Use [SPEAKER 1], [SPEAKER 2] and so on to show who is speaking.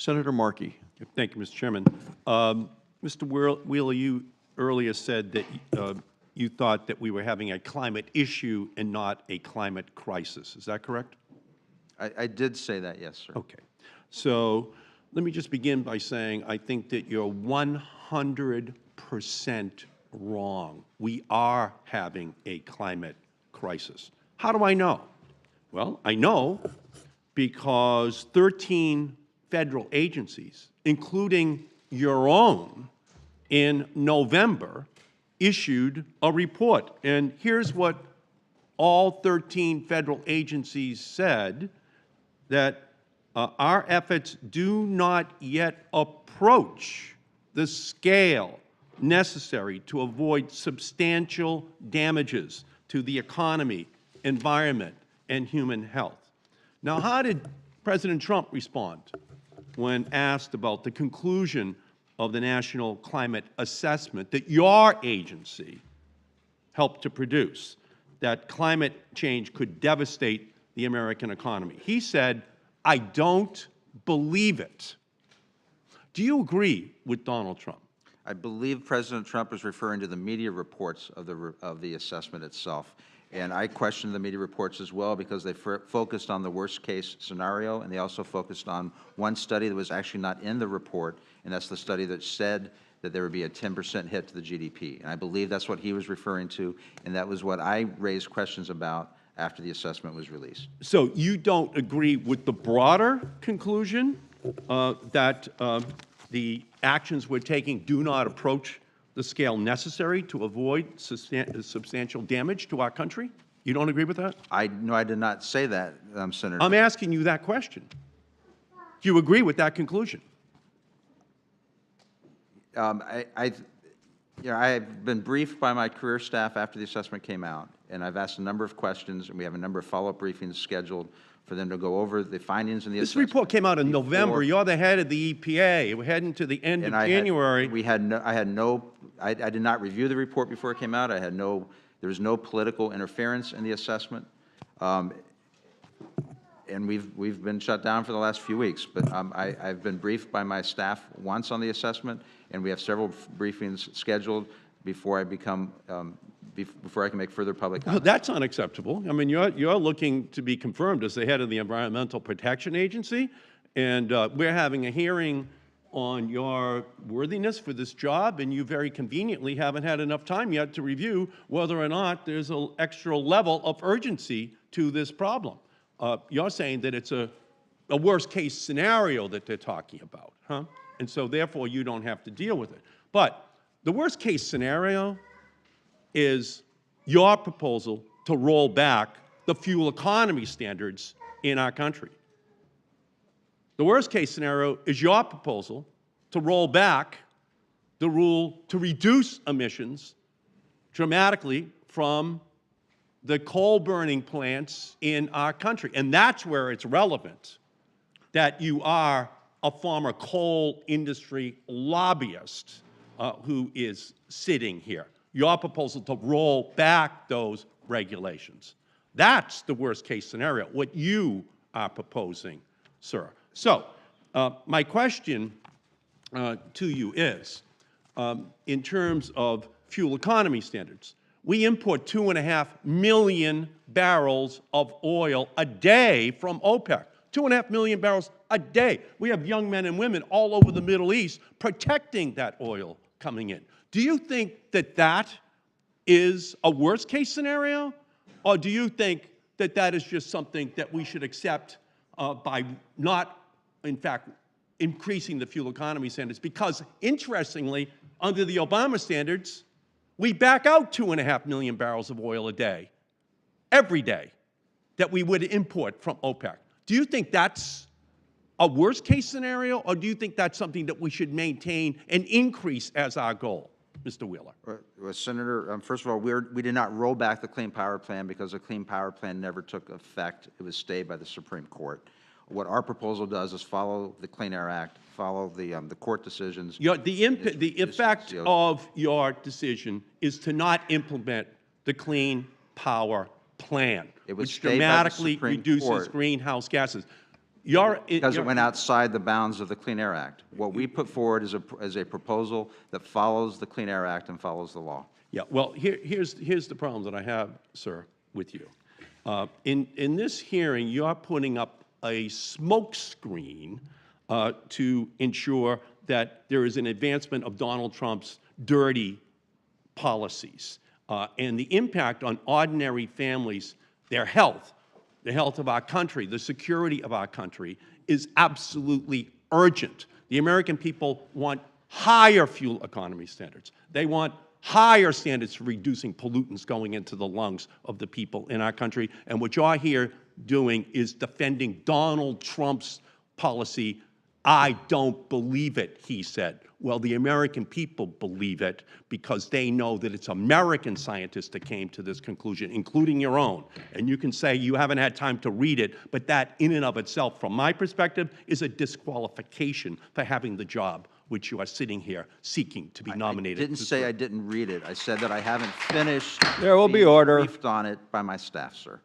[SPEAKER 1] Senator Markey.
[SPEAKER 2] Thank you, Mr. Chairman. Mr. Wheeler, you earlier said that you thought that we were having a climate issue and not a climate crisis. Is that correct?
[SPEAKER 1] I did say that, yes, sir.
[SPEAKER 2] Okay. So let me just begin by saying I think that you're 100% wrong. We are having a climate crisis. How do I know? Well, I know because 13 federal agencies, including your own, in November, issued a report. And here's what all 13 federal agencies said, that our efforts do not yet approach the scale necessary to avoid substantial damages to the economy, environment, and human health. Now, how did President Trump respond when asked about the conclusion of the National Climate Assessment that your agency helped to produce, that climate change could devastate the American economy? He said, "I don't believe it." Do you agree with Donald Trump?
[SPEAKER 1] I believe President Trump is referring to the media reports of the assessment itself. And I questioned the media reports as well because they focused on the worst-case scenario, and they also focused on one study that was actually not in the report, and that's the study that said that there would be a 10% hit to the GDP. And I believe that's what he was referring to, and that was what I raised questions about after the assessment was released.
[SPEAKER 2] So you don't agree with the broader conclusion that the actions we're taking do not approach the scale necessary to avoid substantial damage to our country? You don't agree with that?
[SPEAKER 1] No, I did not say that, Senator.
[SPEAKER 2] I'm asking you that question. Do you agree with that conclusion?
[SPEAKER 1] I've been briefed by my career staff after the assessment came out, and I've asked a number of questions, and we have a number of follow-up briefings scheduled for them to go over the findings in the assessment.
[SPEAKER 2] This report came out in November. You're the head of the EPA. We're heading to the end of January.
[SPEAKER 1] I did not review the report before it came out. There was no political interference in the assessment. And we've been shut down for the last few weeks. But I've been briefed by my staff once on the assessment, and we have several briefings scheduled before I can make further public comments.
[SPEAKER 2] That's unacceptable. I mean, you're looking to be confirmed as the head of the Environmental Protection Agency, and we're having a hearing on your worthiness for this job, and you very conveniently haven't had enough time yet to review whether or not there's an extra level of urgency to this problem. You're saying that it's a worst-case scenario that they're talking about, huh? And so, therefore, you don't have to deal with it. But the worst-case scenario is your proposal to roll back the fuel economy standards in our country. The worst-case scenario is your proposal to roll back the rule to reduce emissions dramatically from the coal-burning plants in our country. And that's where it's relevant that you are a former coal industry lobbyist who is sitting here. Your proposal to roll back those regulations. That's the worst-case scenario, what you are proposing, sir. So my question to you is, in terms of fuel economy standards, we import 2.5 million barrels of oil a day from OPEC. 2.5 million barrels a day. We have young men and women all over the Middle East protecting that oil coming in. Do you think that that is a worst-case scenario, or do you think that that is just something that we should accept by not, in fact, increasing the fuel economy standards? Because, interestingly, under the Obama standards, we back out 2.5 million barrels of oil a day, every day, that we would import from OPEC. Do you think that's a worst-case scenario, or do you think that's something that we should maintain and increase as our goal, Mr. Wheeler?
[SPEAKER 1] Well, Senator, first of all, we did not roll back the Clean Power Plan because the Clean Power Plan never took effect. It was stayed by the Supreme Court. What our proposal does is follow the Clean Air Act, follow the court decisions.
[SPEAKER 2] The effect of your decision is to not implement the Clean Power Plan, which dramatically reduces greenhouse gases.
[SPEAKER 1] because it went outside the bounds of the Clean Air Act. What we put forward is a proposal that follows the Clean Air Act and follows the law.
[SPEAKER 2] Yeah, well, here's the problem that I have, sir, with you. In this hearing, you're putting up a smokescreen to ensure that there is an advancement of Donald Trump's dirty policies. And the impact on ordinary families, their health, the health of our country, the security of our country is absolutely urgent. The American people want higher fuel economy standards. They want higher standards for reducing pollutants going into the lungs of the people in our country. And what you're here doing is defending Donald Trump's policy. I don't believe it, he said. Well, the American people believe it because they know that it's American scientists that came to this conclusion, including your own. And you can say you haven't had time to read it, but that in and of itself, from my perspective, is a disqualification for having the job which you are sitting here seeking to be nominated.
[SPEAKER 1] I didn't say I didn't read it. I said that I haven't finished.
[SPEAKER 3] There will be order.
[SPEAKER 1] Briefed on it by my staff, sir.